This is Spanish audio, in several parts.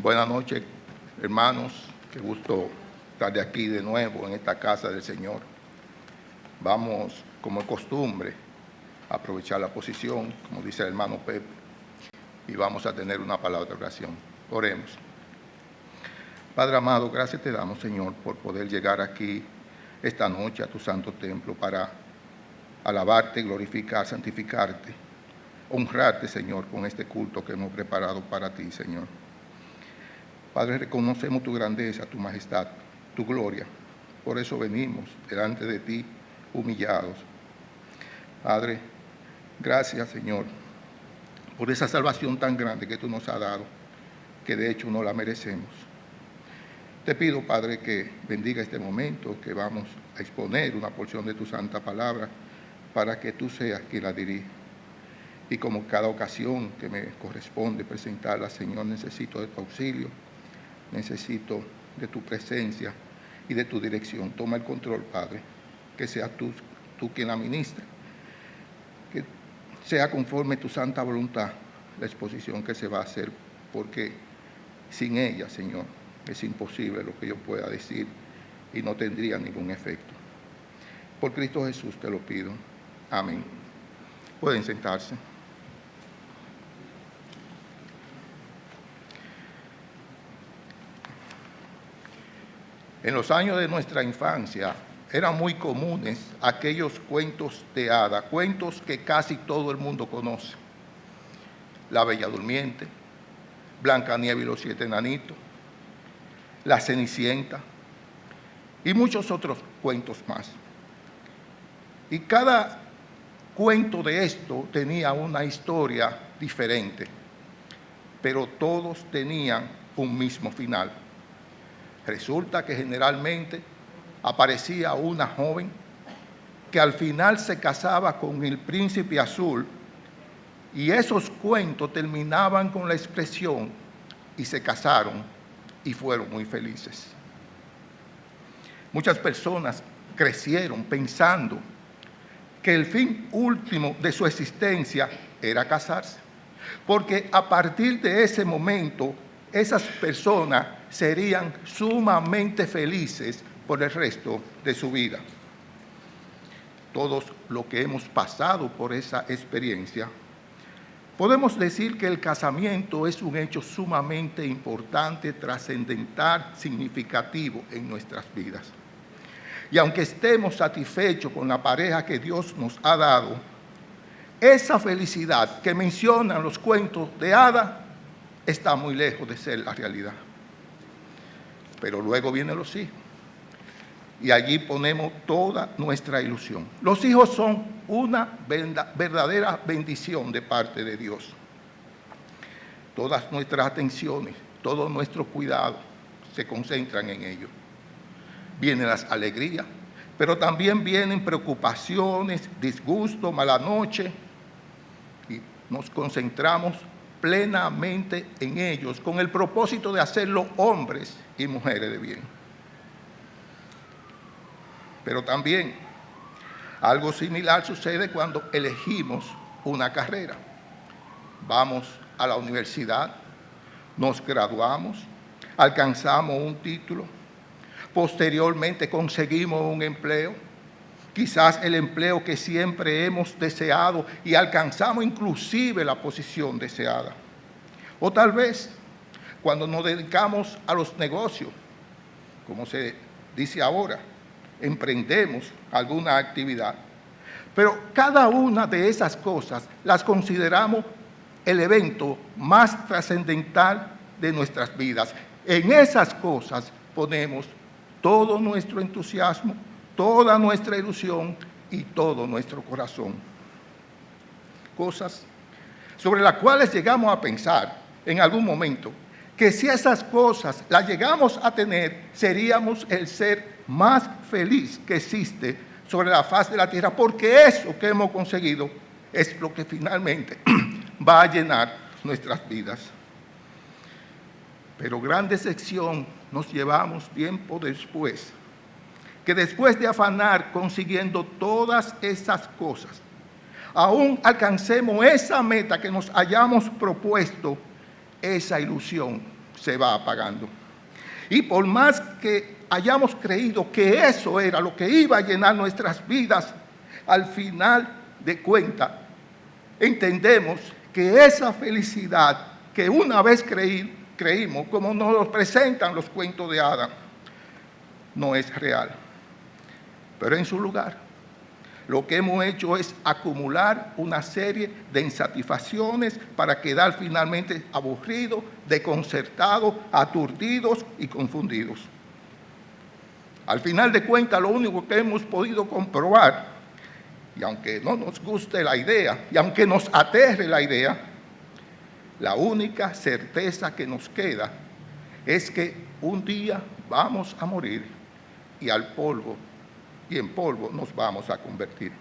Buenas noches, hermanos. Qué gusto estar de aquí de nuevo en esta casa del Señor. Vamos, como es costumbre, a aprovechar la posición, como dice el hermano Pepe, y vamos a tener una palabra de oración. Oremos. Padre amado, gracias te damos, Señor, por poder llegar aquí esta noche a tu santo templo para alabarte, glorificar, santificarte, honrarte, Señor, con este culto que hemos preparado para ti, Señor. Padre, reconocemos tu grandeza, tu majestad, tu gloria. Por eso venimos delante de ti humillados. Padre, gracias, Señor, por esa salvación tan grande que tú nos has dado, que de hecho no la merecemos. Te pido, Padre, que bendiga este momento, que vamos a exponer una porción de tu santa palabra para que tú seas quien la dirija. Y como cada ocasión que me corresponde presentarla, Señor, necesito de tu auxilio, necesito de tu presencia y de tu dirección. Toma el control, Padre, que seas tú quien la ministra, que sea conforme tu santa voluntad la exposición que se va a hacer, porque sin ella, Señor, es imposible lo que yo pueda decir y no tendría ningún efecto. Por Cristo Jesús te lo pido. Amén. Pueden sentarse. En los años de nuestra infancia eran muy comunes aquellos cuentos de hadas, cuentos que casi todo el mundo conoce. La Bella Durmiente, Blancanieves y los 7 enanitos, La Cenicienta y muchos otros cuentos más. Y cada cuento de esto tenía una historia diferente, pero todos tenían un mismo final. Resulta que generalmente aparecía una joven que al final se casaba con el príncipe azul, y esos cuentos terminaban con la expresión y se casaron y fueron muy felices. Muchas personas crecieron pensando que el fin último de su existencia era casarse, porque a partir de ese momento esas personas serían sumamente felices por el resto de su vida. Todos los que hemos pasado por esa experiencia, podemos decir que el casamiento es un hecho sumamente importante, trascendental, significativo en nuestras vidas. Y aunque estemos satisfechos con la pareja que Dios nos ha dado, esa felicidad que mencionan los cuentos de hadas está muy lejos de ser la realidad. Pero luego vienen los hijos, y allí ponemos toda nuestra ilusión. Los hijos son una verdadera bendición de parte de Dios. Todas nuestras atenciones, todo nuestro cuidado se concentran en ellos. Vienen las alegrías, pero también vienen preocupaciones, disgusto, mala noche, y nos concentramos plenamente en ellos con el propósito de hacerlos hombres y mujeres de bien. Pero también algo similar sucede cuando elegimos una carrera. Vamos a la universidad, nos graduamos, alcanzamos un título, posteriormente conseguimos un empleo, quizás el empleo que siempre hemos deseado y alcanzamos inclusive la posición deseada. O tal vez cuando nos dedicamos a los negocios, como se dice ahora, emprendemos alguna actividad. Pero cada una de esas cosas las consideramos el evento más trascendental de nuestras vidas. En esas cosas ponemos todo nuestro entusiasmo, toda nuestra ilusión y todo nuestro corazón. Cosas sobre las cuales llegamos a pensar en algún momento que si esas cosas las llegamos a tener, seríamos el ser más feliz que existe sobre la faz de la tierra, porque eso que hemos conseguido es lo que finalmente va a llenar nuestras vidas. Pero gran decepción nos llevamos tiempo después, que después de afanar consiguiendo todas esas cosas, aún alcancemos esa meta que nos hayamos propuesto, esa ilusión se va apagando. Y por más que hayamos creído que eso era lo que iba a llenar nuestras vidas, al final de cuentas, entendemos que esa felicidad que una vez creímos, como nos lo presentan los cuentos de hadas, no es real. Pero en su lugar, lo que hemos hecho es acumular una serie de insatisfacciones para quedar finalmente aburridos, desconcertados, aturdidos y confundidos. Al final de cuentas, lo único que hemos podido comprobar, y aunque no nos guste la idea, y aunque nos aterre la idea, la única certeza que nos queda es que un día vamos a morir y en polvo nos vamos a convertir.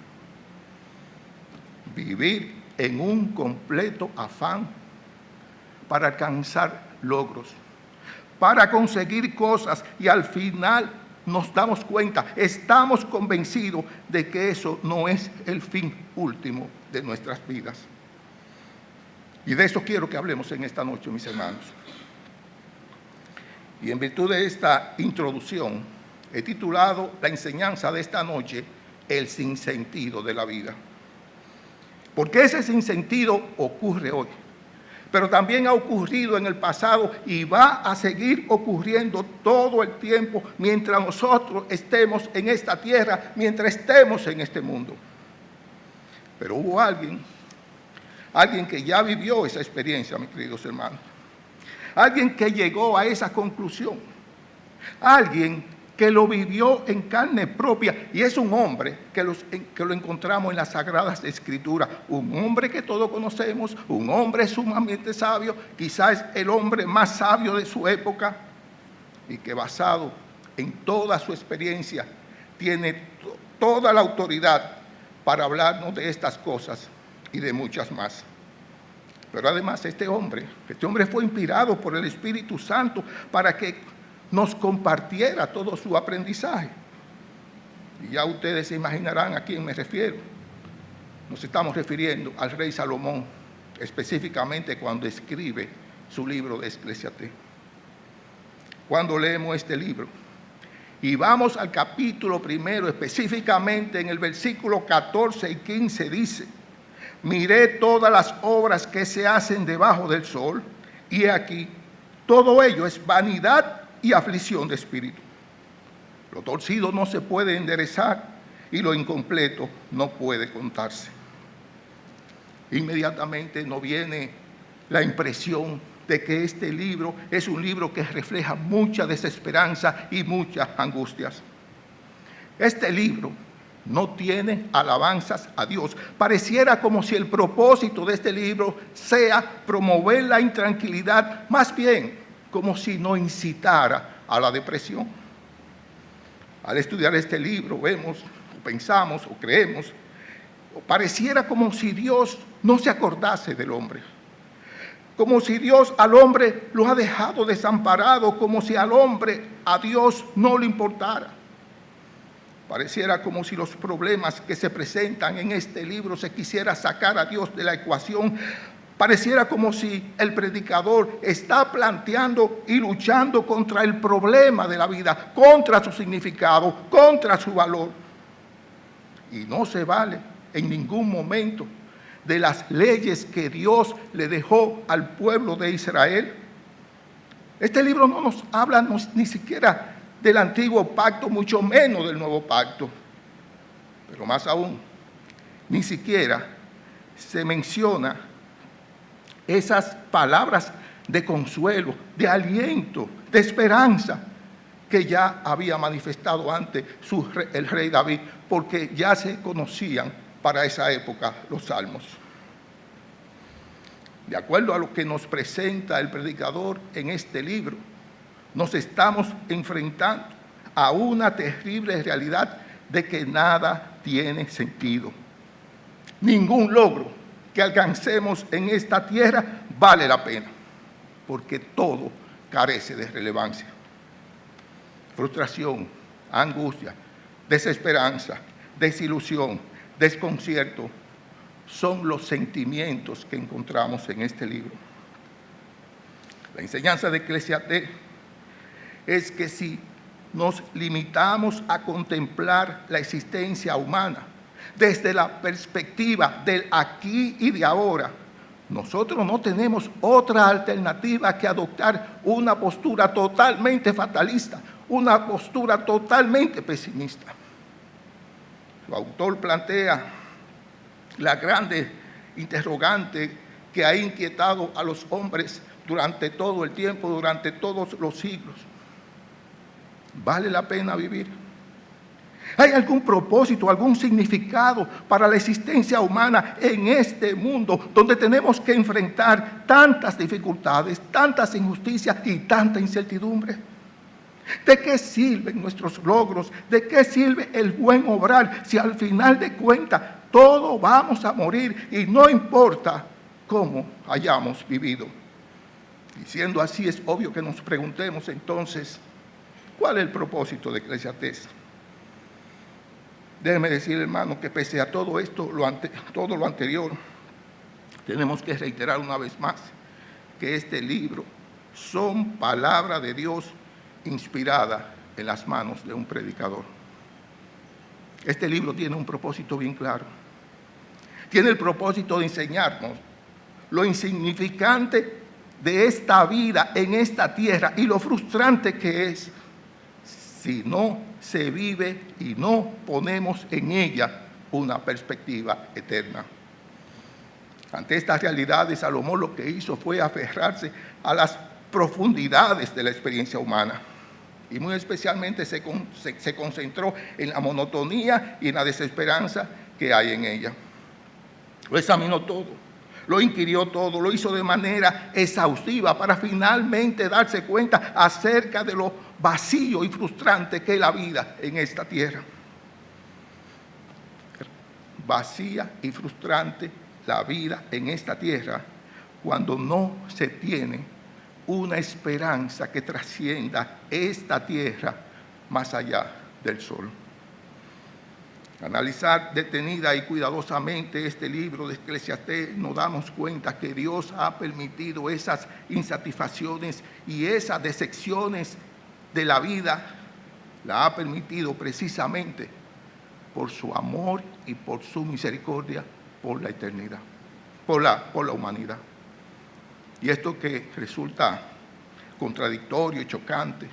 Vivir en un completo afán para alcanzar logros, para conseguir cosas, y al final nos damos cuenta, estamos convencidos de que eso no es el fin último de nuestras vidas. Y de eso quiero que hablemos en esta noche, mis hermanos. Y en virtud de esta introducción, he titulado la enseñanza de esta noche, El sinsentido de la vida. Porque ese sinsentido ocurre hoy, pero también ha ocurrido en el pasado y va a seguir ocurriendo todo el tiempo mientras nosotros estemos en esta tierra, mientras estemos en este mundo. Pero hubo alguien que ya vivió esa experiencia, mis queridos hermanos. Alguien que llegó a esa conclusión. Alguien que lo vivió en carne propia, y es un hombre que lo encontramos en las Sagradas Escrituras, un hombre que todos conocemos, un hombre sumamente sabio, quizás el hombre más sabio de su época, y que basado en toda su experiencia tiene toda la autoridad para hablarnos de estas cosas y de muchas más. Pero además este hombre fue inspirado por el Espíritu Santo para que nos compartiera todo su aprendizaje. Y ya ustedes se imaginarán a quién me refiero. Nos estamos refiriendo al rey Salomón, específicamente cuando escribe su libro de Eclesiastés. Cuando leemos este libro y vamos al capítulo 1, específicamente en el versículo 14 y 15, dice: miré todas las obras que se hacen debajo del sol, y he aquí, todo ello es vanidad y aflicción de espíritu. Lo torcido no se puede enderezar y lo incompleto no puede contarse. Inmediatamente nos viene la impresión de que este libro es un libro que refleja mucha desesperanza y muchas angustias. Este libro no tiene alabanzas a Dios. Pareciera como si el propósito de este libro sea promover la intranquilidad, más bien como si nos incitara a la depresión. Al estudiar este libro vemos, o pensamos, o creemos, o pareciera como si Dios no se acordase del hombre, como si Dios al hombre lo ha dejado desamparado, como si al hombre a Dios no le importara. Pareciera como si los problemas que se presentan en este libro se quisiera sacar a Dios de la ecuación. Pareciera como si el predicador está planteando y luchando contra el problema de la vida, contra su significado, contra su valor. Y no se vale en ningún momento de las leyes que Dios le dejó al pueblo de Israel. Este libro no nos habla ni siquiera del antiguo pacto, mucho menos del nuevo pacto. Pero más aún, ni siquiera se menciona esas palabras de consuelo, de aliento, de esperanza que ya había manifestado antes el rey David, porque ya se conocían para esa época los salmos. De acuerdo a lo que nos presenta el predicador en este libro, nos estamos enfrentando a una terrible realidad de que nada tiene sentido. Ningún logro que alcancemos en esta tierra vale la pena, porque todo carece de relevancia. Frustración, angustia, desesperanza, desilusión, desconcierto son los sentimientos que encontramos en este libro. La enseñanza de Eclesiastés es que si nos limitamos a contemplar la existencia humana desde la perspectiva del aquí y de ahora, nosotros no tenemos otra alternativa que adoptar una postura totalmente fatalista, una postura totalmente pesimista. Su autor plantea la grande interrogante que ha inquietado a los hombres durante todo el tiempo, durante todos los siglos. ¿Vale la pena vivir? ¿Hay algún propósito, algún significado para la existencia humana en este mundo donde tenemos que enfrentar tantas dificultades, tantas injusticias y tanta incertidumbre? ¿De qué sirven nuestros logros? ¿De qué sirve el buen obrar si al final de cuentas todos vamos a morir y no importa cómo hayamos vivido? Y siendo así, es obvio que nos preguntemos entonces, ¿cuál es el propósito de Eclesiastés? Déjeme decir, hermano, que pese a todo esto, todo lo anterior, tenemos que reiterar una vez más que este libro son palabra de Dios inspirada en las manos de un predicador. Este libro tiene un propósito bien claro. Tiene el propósito de enseñarnos lo insignificante de esta vida en esta tierra y lo frustrante que es si no se vive y no ponemos en ella una perspectiva eterna. Ante estas realidades, Salomón lo que hizo fue aferrarse a las profundidades de la experiencia humana y muy especialmente se concentró en la monotonía y en la desesperanza que hay en ella. Lo examinó todo, lo inquirió todo, lo hizo de manera exhaustiva para finalmente darse cuenta acerca de lo vacío y frustrante que es la vida en esta tierra. Vacía y frustrante la vida en esta tierra cuando no se tiene una esperanza que trascienda esta tierra más allá del sol. Analizar detenida y cuidadosamente este libro de Eclesiastés, nos damos cuenta que Dios ha permitido esas insatisfacciones y esas decepciones de la vida, la ha permitido precisamente por su amor y por su misericordia por la eternidad, por la humanidad. Y esto que resulta contradictorio y chocante,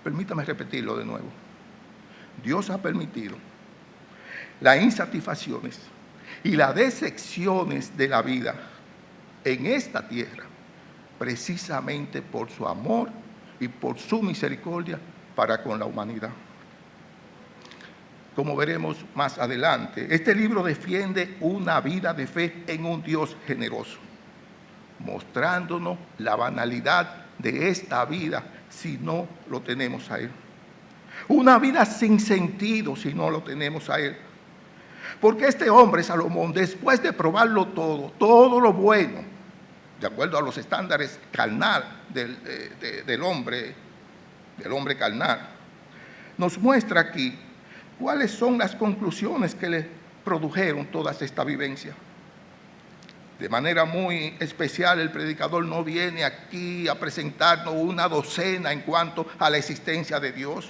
permítame repetirlo de nuevo. Dios ha permitido las insatisfacciones y las decepciones de la vida en esta tierra, precisamente por su amor y por su misericordia para con la humanidad. Como veremos más adelante, este libro defiende una vida de fe en un Dios generoso, mostrándonos la banalidad de esta vida si no lo tenemos a Él. Una vida sin sentido si no lo tenemos a Él. Porque este hombre, Salomón, después de probarlo todo lo bueno, de acuerdo a los estándares carnal del hombre carnal, nos muestra aquí cuáles son las conclusiones que le produjeron todas estas vivencias. De manera muy especial, el predicador no viene aquí a presentarnos una docena en cuanto a la existencia de Dios,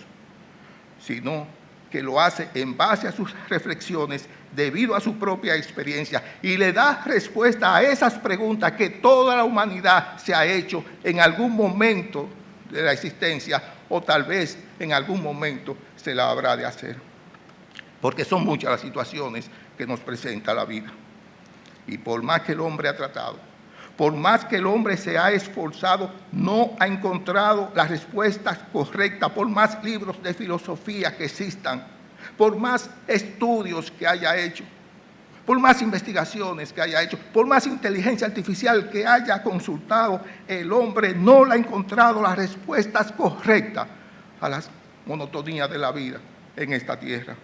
sino que lo hace en base a sus reflexiones debido a su propia experiencia y le da respuesta a esas preguntas que toda la humanidad se ha hecho en algún momento de la existencia o tal vez en algún momento se la habrá de hacer. Porque son muchas las situaciones que nos presenta la vida. Y por más que el hombre ha tratado, por más que el hombre se ha esforzado, no ha encontrado las respuestas correctas, por más libros de filosofía que existan, por más estudios que haya hecho, por más investigaciones que haya hecho, por más inteligencia artificial que haya consultado, el hombre no le ha encontrado las respuestas correctas a las monotonías de la vida en esta tierra.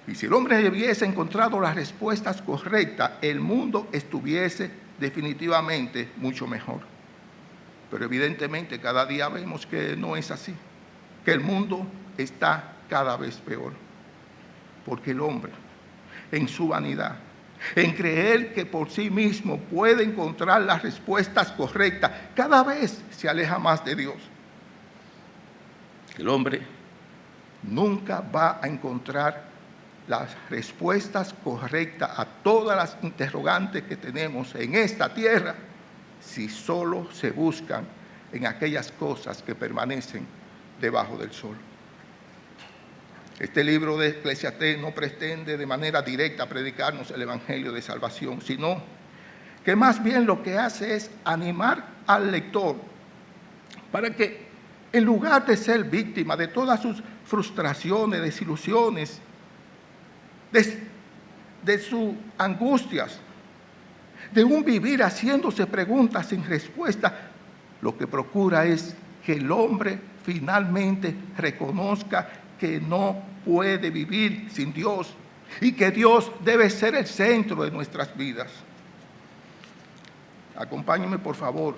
Y si el hombre hubiese encontrado las respuestas correctas, el mundo estuviese definitivamente mucho mejor. Pero evidentemente cada día vemos que no es así, que el mundo está cada vez peor. Porque el hombre, en su vanidad, en creer que por sí mismo puede encontrar las respuestas correctas, cada vez se aleja más de Dios. El hombre nunca va a encontrar las respuestas correctas a todas las interrogantes que tenemos en esta tierra si solo se buscan en aquellas cosas que permanecen debajo del sol. Este libro de Eclesiastés no pretende de manera directa predicarnos el evangelio de salvación, sino que más bien lo que hace es animar al lector para que, en lugar de ser víctima de todas sus frustraciones, desilusiones, de sus angustias, de un vivir haciéndose preguntas sin respuesta, lo que procura es que el hombre finalmente reconozca que no puede vivir sin Dios y que Dios debe ser el centro de nuestras vidas. Acompáñenme, por favor,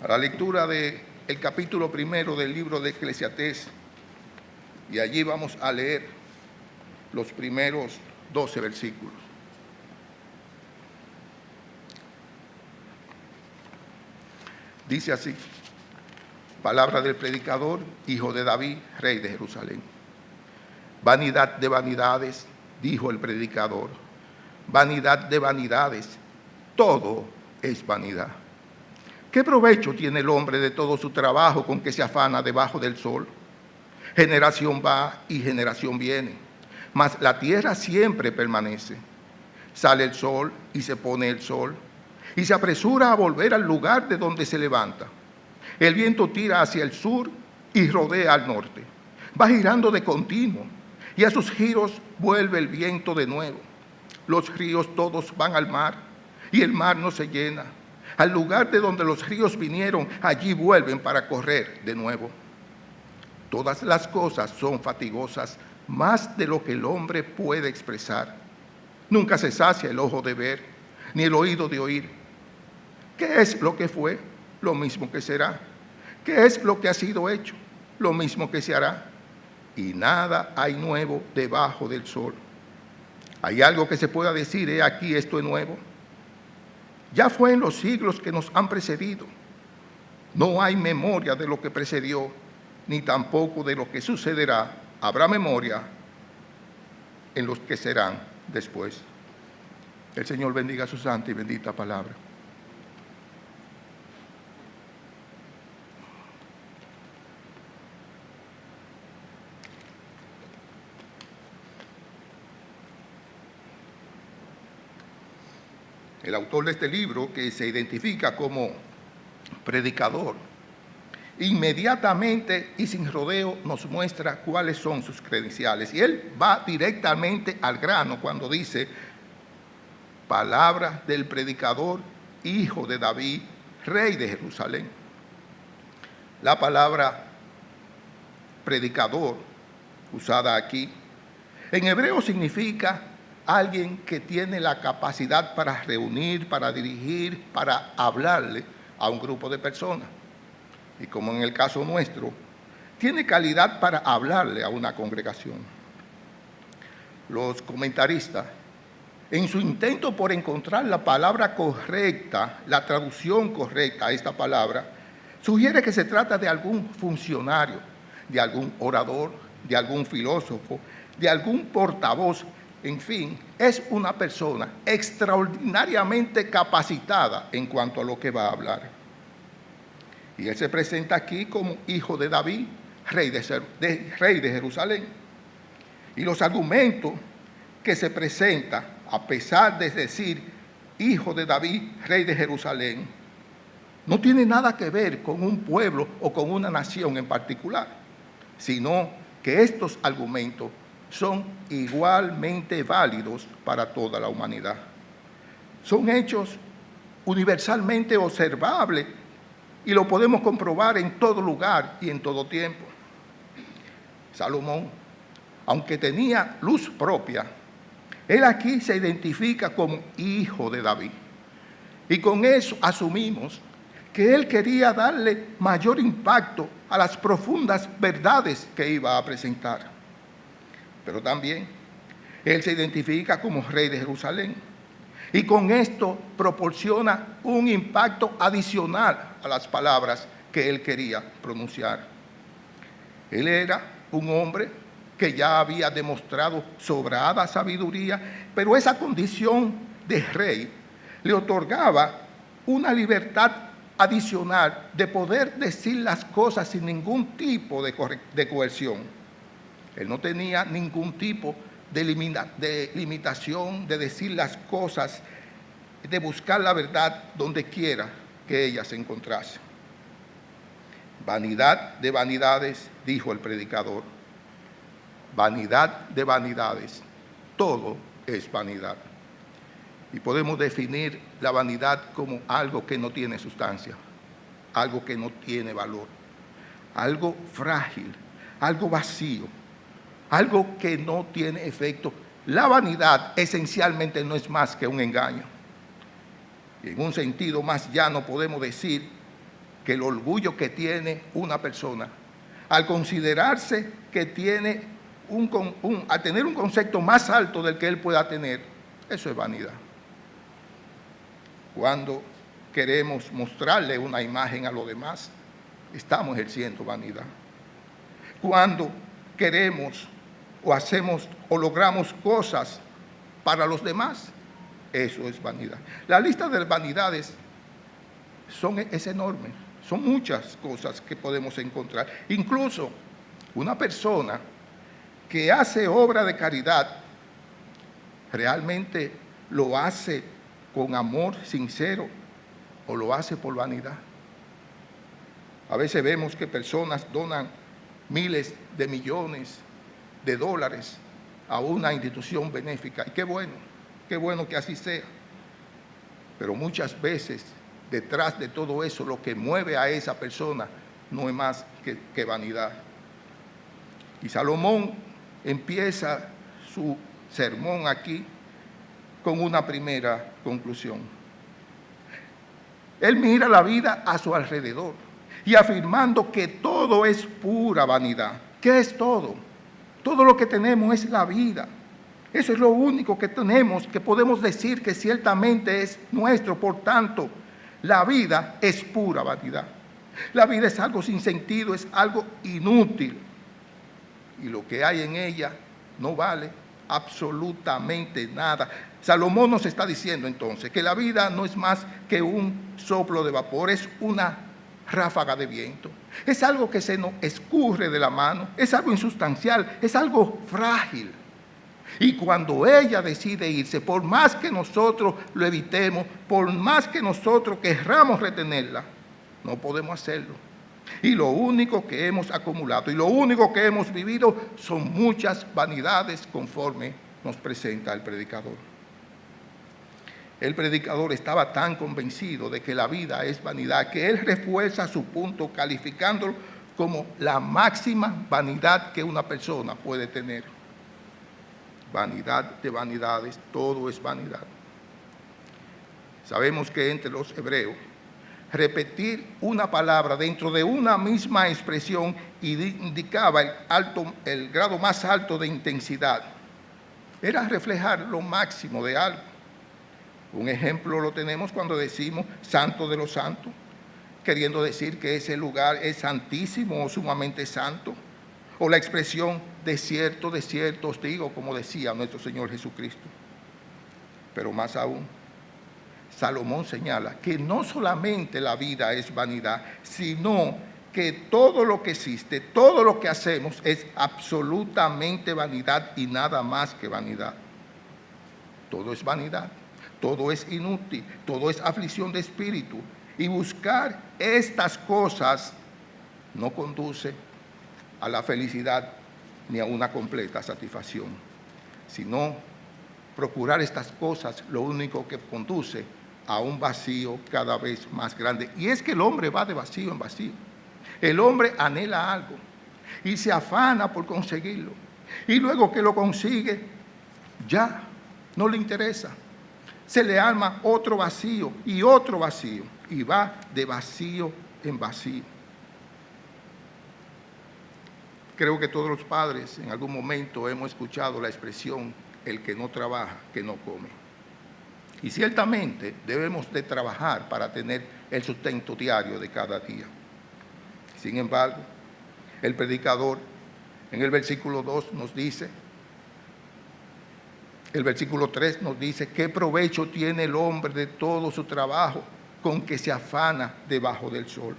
a la lectura del capítulo 1 del libro de Eclesiastés, y allí vamos a leer los primeros 12 versículos. Dice así: palabra del predicador, hijo de David, rey de Jerusalén. Vanidad de vanidades, dijo el predicador, vanidad de vanidades, todo es vanidad. ¿Qué provecho tiene el hombre de todo su trabajo con que se afana debajo del sol? Generación va y generación viene, mas la tierra siempre permanece. Sale el sol y se pone el sol, y se apresura a volver al lugar de donde se levanta. El viento tira hacia el sur y rodea al norte. Va girando de continuo, y a sus giros vuelve el viento de nuevo. Los ríos todos van al mar, y el mar no se llena. Al lugar de donde los ríos vinieron, allí vuelven para correr de nuevo. Todas las cosas son fatigosas, más de lo que el hombre puede expresar. Nunca se sacia el ojo de ver, ni el oído de oír. ¿Qué es lo que fue? Lo mismo que será. ¿Qué es lo que ha sido hecho? Lo mismo que se hará. Y nada hay nuevo debajo del sol. ¿Hay algo que se pueda decir, he aquí esto es nuevo? Ya fue en los siglos que nos han precedido. No hay memoria de lo que precedió, ni tampoco de lo que sucederá. Habrá memoria en los que serán después. El Señor bendiga su santa y bendita palabra. El autor de este libro, que se identifica como predicador, inmediatamente y sin rodeo nos muestra cuáles son sus credenciales. Y él va directamente al grano cuando dice: palabra del predicador, hijo de David, rey de Jerusalén. La palabra predicador, usada aquí, en hebreo significa alguien que tiene la capacidad para reunir, para dirigir, para hablarle a un grupo de personas. Y como en el caso nuestro, tiene calidad para hablarle a una congregación. Los comentaristas, en su intento por encontrar la palabra correcta, la traducción correcta a esta palabra, sugiere que se trata de algún funcionario, de algún orador, de algún filósofo, de algún portavoz. En fin, es una persona extraordinariamente capacitada en cuanto a lo que va a hablar. Y él se presenta aquí como hijo de David, rey de Jerusalén. Y los argumentos que se presenta, a pesar de decir hijo de David, rey de Jerusalén, no tiene nada que ver con un pueblo o con una nación en particular, sino que estos argumentos son igualmente válidos para toda la humanidad. Son hechos universalmente observables y lo podemos comprobar en todo lugar y en todo tiempo. Salomón, aunque tenía luz propia, él aquí se identifica como hijo de David. Y con eso asumimos que él quería darle mayor impacto a las profundas verdades que iba a presentar. Pero también Él se identifica como rey de Jerusalén. Y con esto proporciona un impacto adicional a las palabras que él quería pronunciar. Él era un hombre que ya había demostrado sobrada sabiduría, pero esa condición de rey le otorgaba una libertad adicional de poder decir las cosas sin ningún tipo de coerción. Él no tenía ningún tipo de limitación de decir las cosas, de buscar la verdad donde quiera que ella se encontrase. Vanidad de vanidades, dijo el predicador. Vanidad de vanidades, todo es vanidad. Y podemos definir la vanidad como algo que no tiene sustancia, algo que no tiene valor, algo frágil, algo vacío, algo que no tiene efecto. La vanidad esencialmente no es más que un engaño. Y en un sentido más llano podemos decir que el orgullo que tiene una persona al considerarse que tiene al tener un concepto más alto del que él pueda tener, eso es vanidad. Cuando queremos mostrarle una imagen a los demás, estamos ejerciendo vanidad. Cuando queremos o hacemos o logramos cosas para los demás, eso es vanidad. La lista de vanidades es enorme, son muchas cosas que podemos encontrar. Incluso una persona que hace obra de caridad realmente lo hace con amor sincero o lo hace por vanidad. A veces vemos que personas donan miles de millones de dólares a una institución benéfica. Y qué bueno que así sea. Pero muchas veces detrás de todo eso lo que mueve a esa persona no es más que vanidad. Y Salomón empieza su sermón aquí con una primera conclusión. Él mira la vida a su alrededor y afirmando que todo es pura vanidad. ¿Qué es todo? Todo lo que tenemos es la vida. Eso es lo único que tenemos, que podemos decir que ciertamente es nuestro. Por tanto, la vida es pura vanidad. La vida es algo sin sentido, es algo inútil. Y lo que hay en ella no vale absolutamente nada. Salomón nos está diciendo entonces que la vida no es más que un soplo de vapor, es una ráfaga de viento. Es algo que se nos escurre de la mano, es algo insustancial, es algo frágil. Y cuando ella decide irse, por más que nosotros lo evitemos, por más que nosotros querramos retenerla, no podemos hacerlo. Y lo único que hemos acumulado y lo único que hemos vivido son muchas vanidades conforme nos presenta el predicador. El predicador estaba tan convencido de que la vida es vanidad que él refuerza su punto calificándolo como la máxima vanidad que una persona puede tener. Vanidad de vanidades, todo es vanidad. Sabemos que entre los hebreos, repetir una palabra dentro de una misma expresión indicaba el grado más alto de intensidad. Era reflejar lo máximo de algo. Un ejemplo lo tenemos cuando decimos santo de los santos, queriendo decir que ese lugar es santísimo o sumamente santo. O la expresión de cierto os digo, como decía nuestro Señor Jesucristo. Pero más aún, Salomón señala que no solamente la vida es vanidad, sino que todo lo que existe, todo lo que hacemos es absolutamente vanidad y nada más que vanidad. Todo es vanidad, todo es inútil, todo es aflicción de espíritu. Y buscar estas cosas no conduce a la felicidad ni a una completa satisfacción, sino procurar estas cosas lo único que conduce a un vacío cada vez más grande. Y es que el hombre va de vacío en vacío. El hombre anhela algo y se afana por conseguirlo. Y luego que lo consigue, ya no le interesa. Se le arma otro vacío y otro vacío. Y va de vacío en vacío. Creo que todos los padres en algún momento hemos escuchado la expresión el que no trabaja, que no come. Y ciertamente debemos de trabajar para tener el sustento diario de cada día. Sin embargo, el predicador en el versículo 2 nos dice, el versículo 3 nos dice, ¿qué provecho tiene el hombre de todo su trabajo con que se afana debajo del sol?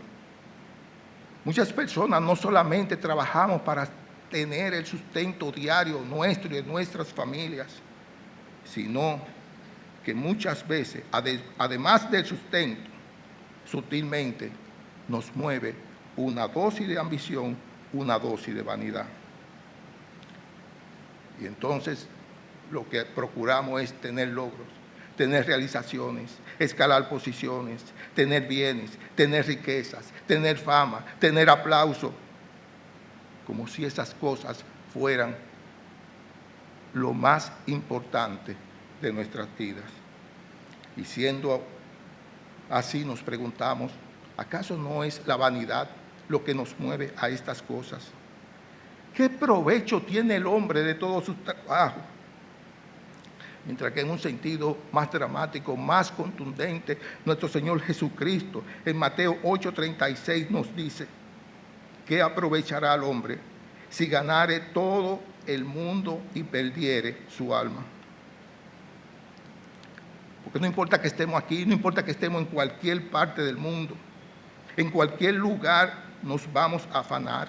Muchas personas no solamente trabajamos para tener el sustento diario nuestro y de nuestras familias, sino que muchas veces, además del sustento, sutilmente nos mueve una dosis de ambición, una dosis de vanidad. Y entonces lo que procuramos es tener logros, tener realizaciones, escalar posiciones, tener bienes, tener riquezas, tener fama, tener aplauso, como si esas cosas fueran lo más importante de nuestras vidas. Y siendo así, nos preguntamos, ¿acaso no es la vanidad lo que nos mueve a estas cosas? ¿Qué provecho tiene el hombre de todo su trabajo? Mientras que en un sentido más dramático, más contundente, nuestro Señor Jesucristo en Mateo 8:36 nos dice, ¿qué aprovechará al hombre si ganare todo el mundo y perdiere su alma? Porque no importa que estemos aquí, no importa que estemos en cualquier parte del mundo, en cualquier lugar nos vamos a afanar.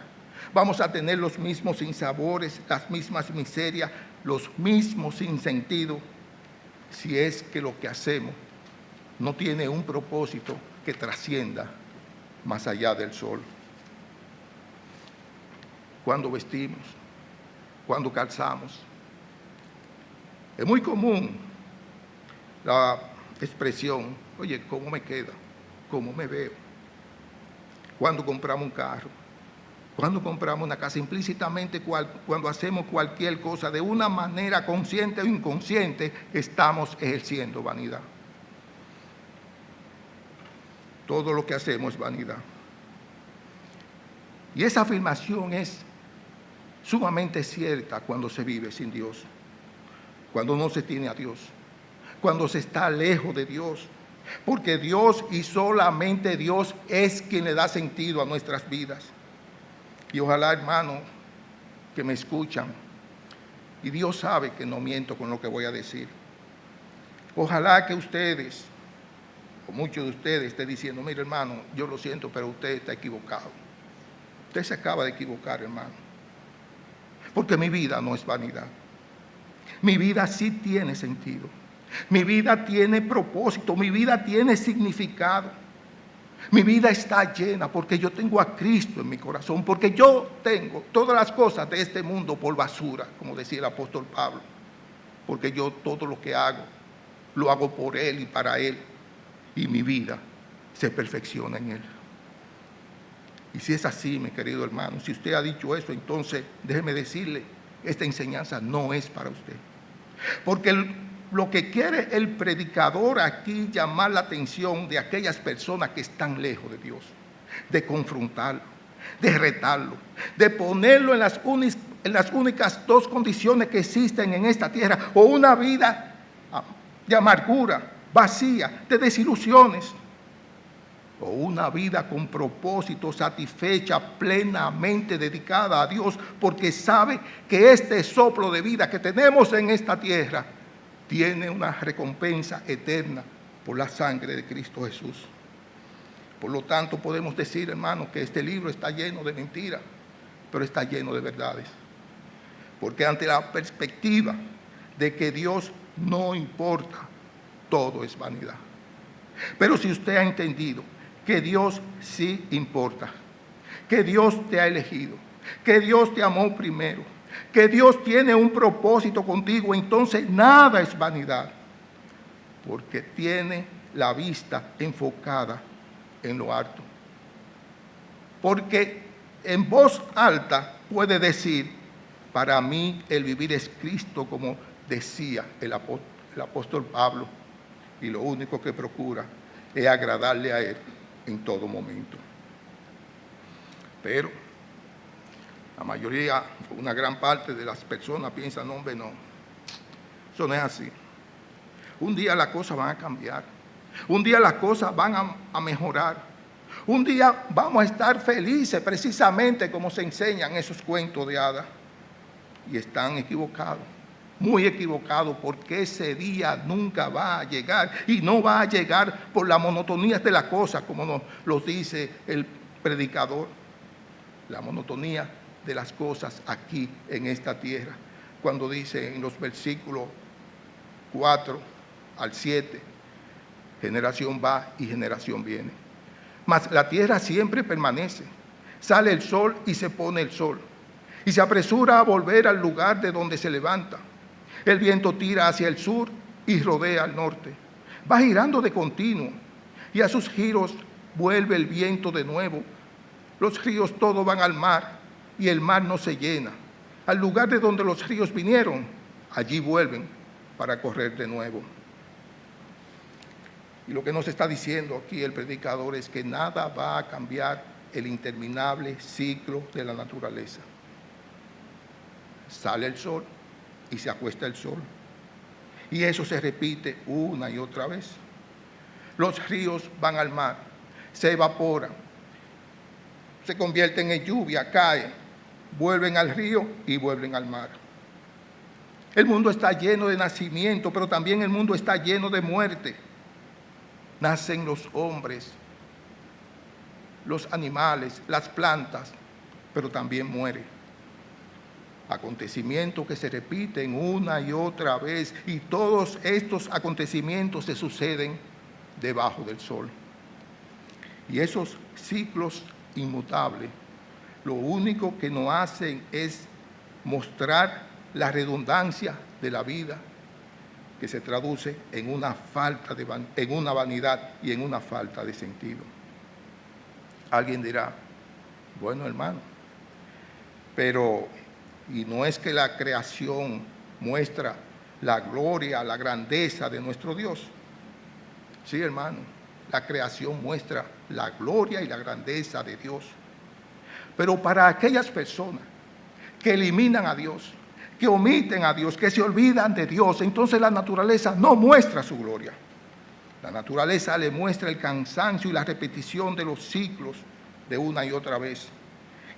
Vamos a tener los mismos sinsabores, las mismas miserias, los mismos sinsentidos, si es que lo que hacemos no tiene un propósito que trascienda más allá del sol. Cuando vestimos, cuando calzamos. Es muy común la expresión, oye, ¿cómo me queda? ¿Cómo me veo? Cuando compramos un carro, cuando compramos una casa, implícitamente cuando hacemos cualquier cosa de una manera consciente o inconsciente, estamos ejerciendo vanidad. Todo lo que hacemos es vanidad. Y esa afirmación es sumamente cierta cuando se vive sin Dios, cuando no se tiene a Dios, cuando se está lejos de Dios, porque Dios y solamente Dios es quien le da sentido a nuestras vidas. Y ojalá, hermanos, que me escuchan, y Dios sabe que no miento con lo que voy a decir, ojalá que ustedes, o muchos de ustedes, estén diciendo, mire hermano, yo lo siento, pero usted está equivocado. Usted se acaba de equivocar, hermano, porque mi vida no es vanidad. Mi vida sí tiene sentido. Mi vida tiene propósito, mi vida tiene significado. Mi vida está llena porque yo tengo a Cristo en mi corazón, porque yo tengo todas las cosas de este mundo por basura, como decía el apóstol Pablo, porque yo todo lo que hago, lo hago por Él y para Él, y mi vida se perfecciona en Él. Y si es así, mi querido hermano, si usted ha dicho eso, entonces déjeme decirle, esta enseñanza no es para usted. Porque lo que quiere el predicador aquí llamar la atención de aquellas personas que están lejos de Dios, de confrontarlo, de retarlo, de ponerlo en las únicas dos condiciones que existen en esta tierra, o una vida de amargura, vacía, de desilusiones, o una vida con propósito, satisfecha, plenamente dedicada a Dios, porque sabe que este soplo de vida que tenemos en esta tierra tiene una recompensa eterna por la sangre de Cristo Jesús. Por lo tanto, podemos decir, hermanos, que este libro está lleno de mentiras, pero está lleno de verdades. Porque ante la perspectiva de que Dios no importa, todo es vanidad. Pero si usted ha entendido que Dios sí importa, que Dios te ha elegido, que Dios te amó primero, que Dios tiene un propósito contigo, entonces nada es vanidad, porque tiene la vista enfocada en lo alto. Porque en voz alta puede decir, para mí el vivir es Cristo, como decía el apóstol Pablo, y lo único que procura es agradarle a Él en todo momento. Pero la mayoría, una gran parte de las personas piensan, no, hombre, no, Eso no es así. Un día las cosas van a cambiar. Un día las cosas van a mejorar. Un día vamos a estar felices, precisamente como se enseñan esos cuentos de hadas. Y están equivocados, muy equivocados, porque ese día nunca va a llegar. Y no va a llegar por la monotonía de las cosas, como nos lo dice el predicador. La monotonía de las cosas aquí en esta tierra. Cuando dice en los versículos 4 al 7, generación va y generación viene. Mas la tierra siempre permanece. Sale el sol y se pone el sol. Y se apresura a volver al lugar de donde se levanta. El viento tira hacia el sur y rodea al norte. Va girando de continuo y a sus giros vuelve el viento de nuevo. Los ríos todos van al mar y el mar no se llena. Al lugar de donde los ríos vinieron, allí vuelven para correr de nuevo. Y lo que nos está diciendo aquí el predicador es que nada va a cambiar el interminable ciclo de la naturaleza. Sale el sol y se acuesta el sol. Y eso se repite una y otra vez. Los ríos van al mar, se evaporan, se convierten en lluvia, caen, vuelven al río y vuelven al mar. El mundo está lleno de nacimiento, pero también el mundo está lleno de muerte. Nacen los hombres, los animales, las plantas, pero también mueren. Acontecimientos que se repiten una y otra vez, y todos estos acontecimientos se suceden debajo del sol. Y esos ciclos inmutables, lo único que nos hacen es mostrar la redundancia de la vida, que se traduce en una vanidad y en una falta de sentido. Alguien dirá, bueno, hermano, pero y no es que la creación muestra la gloria, la grandeza de nuestro Dios. Sí, hermano, la creación muestra la gloria y la grandeza de Dios. Pero para aquellas personas que eliminan a Dios, que omiten a Dios, que se olvidan de Dios, entonces la naturaleza no muestra su gloria. La naturaleza le muestra el cansancio y la repetición de los ciclos de una y otra vez.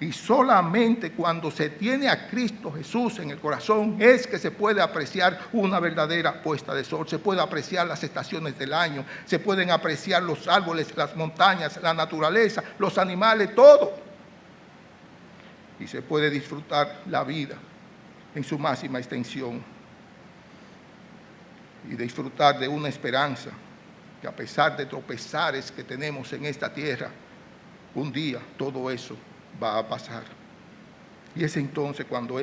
Y solamente cuando se tiene a Cristo Jesús en el corazón es que se puede apreciar una verdadera puesta de sol. Se puede apreciar las estaciones del año, se pueden apreciar los árboles, las montañas, la naturaleza, los animales, todo. Y se puede disfrutar la vida en su máxima extensión y disfrutar de una esperanza que, a pesar de tropezares que tenemos en esta tierra, un día todo eso va a pasar. Y es entonces cuando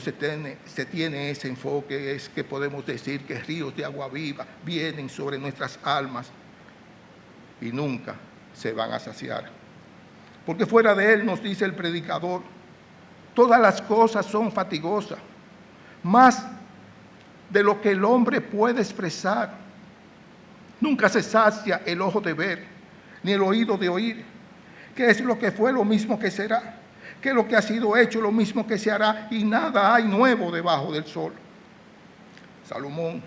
se tiene ese enfoque, es que podemos decir que ríos de agua viva vienen sobre nuestras almas y nunca se van a saciar. Porque fuera de él, nos dice el predicador, todas las cosas son fatigosas, más de lo que el hombre puede expresar. Nunca se sacia el ojo de ver, ni el oído de oír. ¿Qué es lo que fue, lo mismo que será? ¿Qué es lo que ha sido hecho, lo mismo que se hará? Y nada hay nuevo debajo del sol. Salomón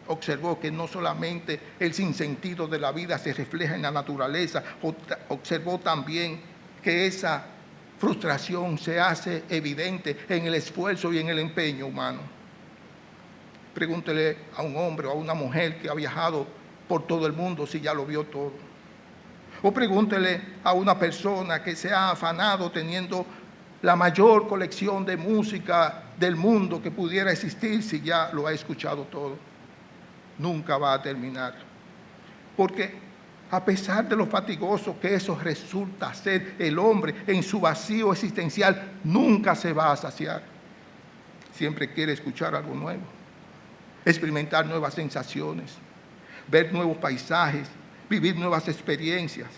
observó que no solamente el sinsentido de la vida se refleja en la naturaleza, observó también que esa frustración se hace evidente en el esfuerzo y en el empeño humano. Pregúntele a un hombre o a una mujer que ha viajado por todo el mundo si ya lo vio todo. O pregúntele a una persona que se ha afanado teniendo la mayor colección de música del mundo que pudiera existir si ya lo ha escuchado todo. Nunca va a terminar. Porque a pesar de lo fatigoso que eso resulta ser, el hombre en su vacío existencial nunca se va a saciar. Siempre quiere escuchar algo nuevo, experimentar nuevas sensaciones, ver nuevos paisajes, vivir nuevas experiencias.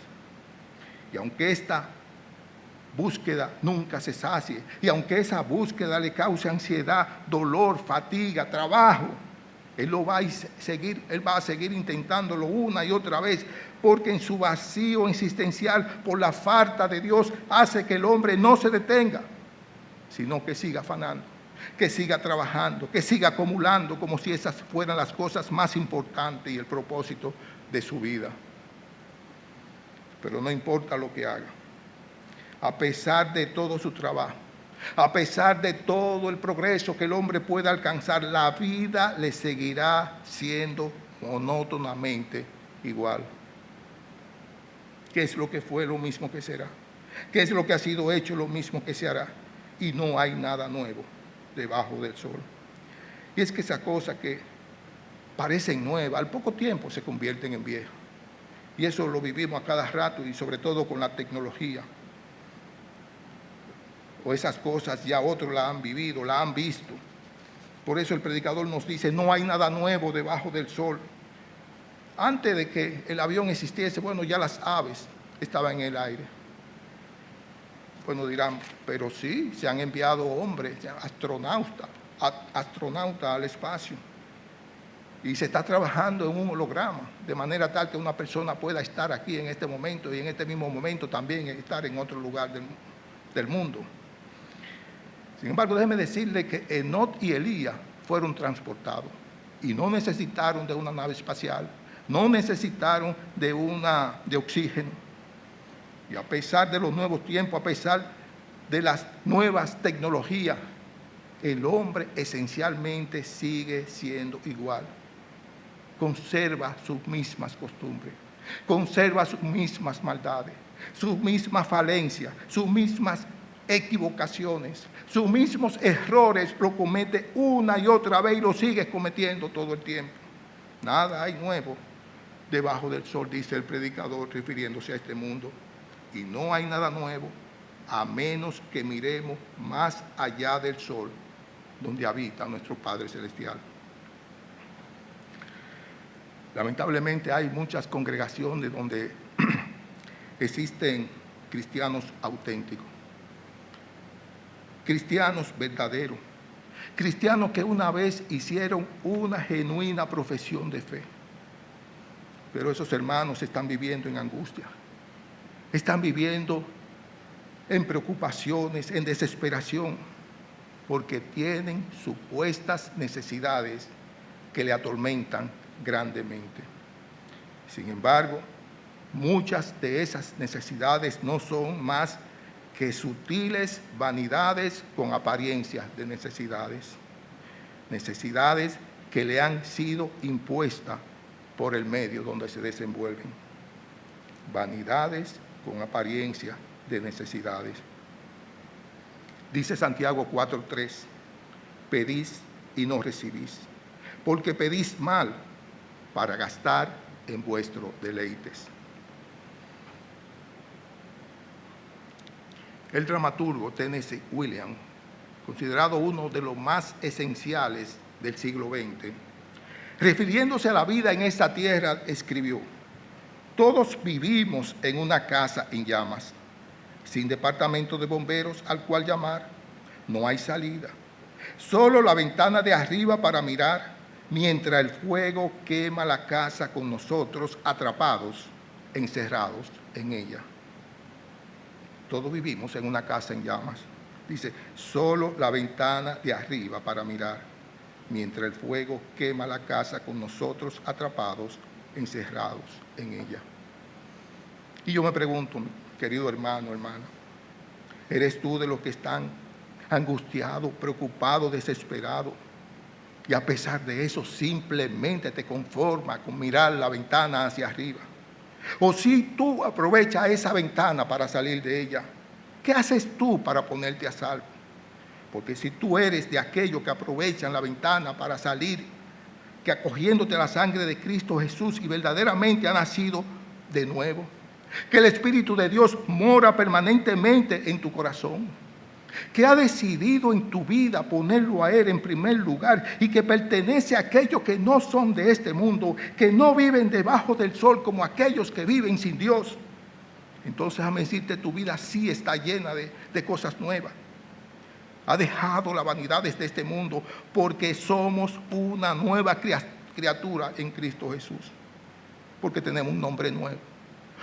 Y aunque esta búsqueda nunca se sacie, y aunque esa búsqueda le cause ansiedad, dolor, fatiga, trabajo, él va a seguir intentándolo una y otra vez, porque en su vacío existencial por la falta de Dios hace que el hombre no se detenga, sino que siga afanando. que siga trabajando, que siga acumulando como si esas fueran las cosas más importantes y el propósito de su vida. Pero no importa lo que haga, a pesar de todo su trabajo, a pesar de todo el progreso que el hombre pueda alcanzar, la vida le seguirá siendo monótonamente igual. ¿Qué es lo que fue? Lo mismo que será. ¿Qué es lo que ha sido hecho? Lo mismo que se hará. Y no hay nada nuevo debajo del sol. Y es que esas cosas que parecen nuevas, al poco tiempo se convierten en viejas. Y eso lo vivimos a cada rato, y sobre todo con la tecnología. O esas cosas ya otros la han vivido, la han visto. Por eso el predicador nos dice, no hay nada nuevo debajo del sol. Antes de que el avión existiese, bueno, ya las aves estaban en el aire. Bueno, dirán, pero sí, se han enviado hombres, astronautas al espacio. Y se está trabajando en un holograma, de manera tal que una persona pueda estar aquí en este momento y en este mismo momento también estar en otro lugar del mundo. Sin embargo, déjeme decirle que Enoc y Elías fueron transportados y no necesitaron de una nave espacial, no necesitaron de oxígeno. Y a pesar de los nuevos tiempos, a pesar de las nuevas tecnologías, el hombre esencialmente sigue siendo igual. Conserva sus mismas costumbres, conserva sus mismas maldades, sus mismas falencias, sus mismas equivocaciones, sus mismos errores, lo comete una y otra vez y lo sigue cometiendo todo el tiempo. Nada hay nuevo debajo del sol, dice el predicador refiriéndose a este mundo. Y no hay nada nuevo a menos que miremos más allá del sol, donde habita nuestro Padre Celestial. Lamentablemente hay muchas congregaciones donde existen cristianos auténticos, cristianos verdaderos, cristianos que una vez hicieron una genuina profesión de fe. Pero esos hermanos están viviendo en angustia, están viviendo en preocupaciones, en desesperación, porque tienen supuestas necesidades que le atormentan grandemente. Sin embargo, muchas de esas necesidades no son más que sutiles vanidades con apariencias de necesidades. Necesidades que le han sido impuestas por el medio donde se desenvuelven. Vanidades con apariencia de necesidades. Dice Santiago 4:3, pedís y no recibís, porque pedís mal para gastar en vuestros deleites. El dramaturgo Tennessee Williams, considerado uno de los más esenciales del siglo XX, refiriéndose a la vida en esta tierra, escribió: todos vivimos en una casa en llamas, sin departamento de bomberos al cual llamar, no hay salida, solo la ventana de arriba para mirar, mientras el fuego quema la casa con nosotros atrapados, encerrados en ella. Todos vivimos en una casa en llamas. Dice, solo la ventana de arriba para mirar, mientras el fuego quema la casa con nosotros atrapados, encerrados en ella. Y yo me pregunto, querido hermano, hermana, ¿eres tú de los que están angustiados, preocupados, desesperados? Y a pesar de eso, simplemente te conformas con mirar la ventana hacia arriba. O si tú aprovechas esa ventana para salir de ella, ¿qué haces tú para ponerte a salvo? Porque si tú eres de aquellos que aprovechan la ventana para salir, que acogiéndote la sangre de Cristo Jesús y verdaderamente ha nacido de nuevo, que el Espíritu de Dios mora permanentemente en tu corazón, que ha decidido en tu vida ponerlo a Él en primer lugar y que pertenece a aquellos que no son de este mundo, que no viven debajo del sol como aquellos que viven sin Dios. Entonces, déjame decirte, tu vida sí está llena de cosas nuevas. Ha dejado las vanidades de este mundo porque somos una nueva criatura en Cristo Jesús. Porque tenemos un nombre nuevo,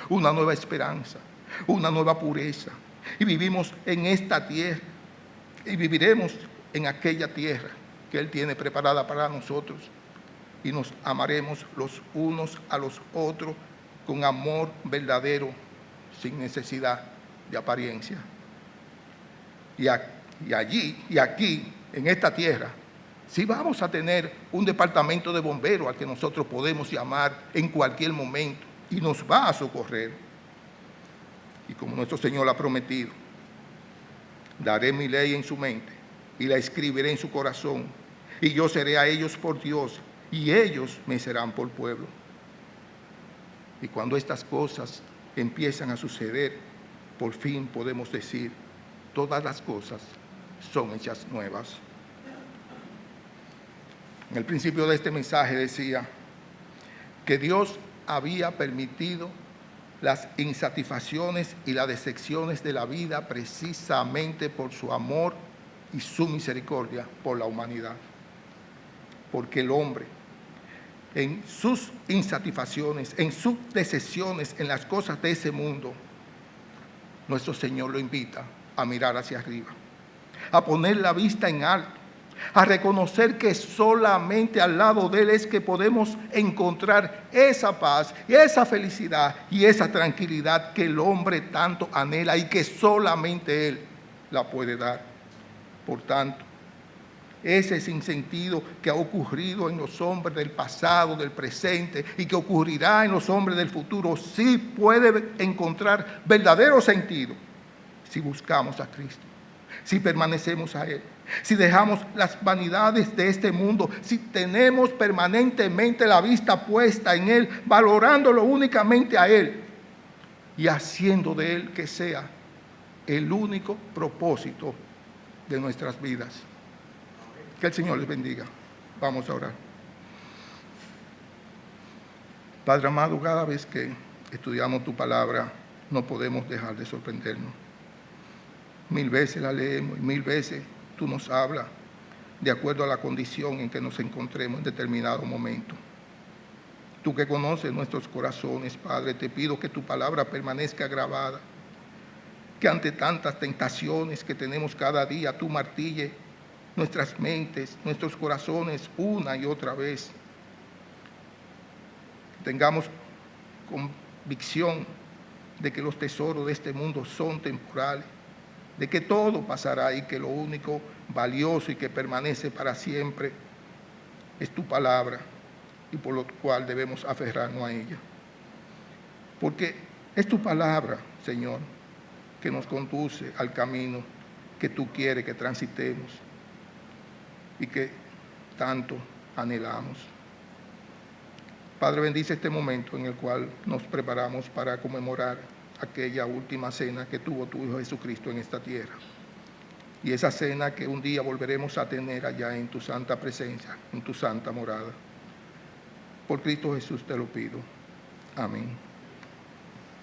una nueva esperanza, una nueva pureza. Y vivimos en esta tierra y viviremos en aquella tierra que Él tiene preparada para nosotros y nos amaremos los unos a los otros con amor verdadero, sin necesidad de apariencia. Y allí y aquí, en esta tierra, sí vamos a tener un departamento de bomberos al que nosotros podemos llamar en cualquier momento y nos va a socorrer. Y como nuestro Señor ha prometido, daré mi ley en su mente y la escribiré en su corazón, y yo seré a ellos por Dios y ellos me serán por pueblo. Y cuando estas cosas empiezan a suceder, por fin podemos decir, todas las cosas son hechas nuevas. En el principio de este mensaje decía que Dios había permitido las insatisfacciones y las decepciones de la vida precisamente por su amor y su misericordia por la humanidad. Porque el hombre, en sus insatisfacciones, en sus decepciones, en las cosas de ese mundo, nuestro Señor lo invita a mirar hacia arriba, a poner la vista en alto, a reconocer que solamente al lado de Él es que podemos encontrar esa paz y esa felicidad y esa tranquilidad que el hombre tanto anhela y que solamente Él la puede dar. Por tanto, ese sinsentido que ha ocurrido en los hombres del pasado, del presente y que ocurrirá en los hombres del futuro, sí puede encontrar verdadero sentido si buscamos a Cristo, si permanecemos a Él, si dejamos las vanidades de este mundo, si tenemos permanentemente la vista puesta en Él, valorándolo únicamente a Él y haciendo de Él que sea el único propósito de nuestras vidas. Que el Señor les bendiga. Vamos a orar. Padre amado, cada vez que estudiamos tu palabra, no podemos dejar de sorprendernos. 1000 veces la leemos y 1000 veces tú nos hablas de acuerdo a la condición en que nos encontremos en determinado momento. Tú que conoces nuestros corazones, Padre, te pido que tu palabra permanezca grabada, que ante tantas tentaciones que tenemos cada día, tú martilles nuestras mentes, nuestros corazones una y otra vez. Tengamos convicción de que los tesoros de este mundo son temporales, de que todo pasará y que lo único valioso y que permanece para siempre es tu palabra y por lo cual debemos aferrarnos a ella. Porque es tu palabra, Señor, que nos conduce al camino que tú quieres que transitemos y que tanto anhelamos. Padre, bendice este momento en el cual nos preparamos para conmemorar aquella última cena que tuvo tu Hijo Jesucristo en esta tierra. Y esa cena que un día volveremos a tener allá en tu santa presencia, en tu santa morada. Por Cristo Jesús te lo pido. Amén.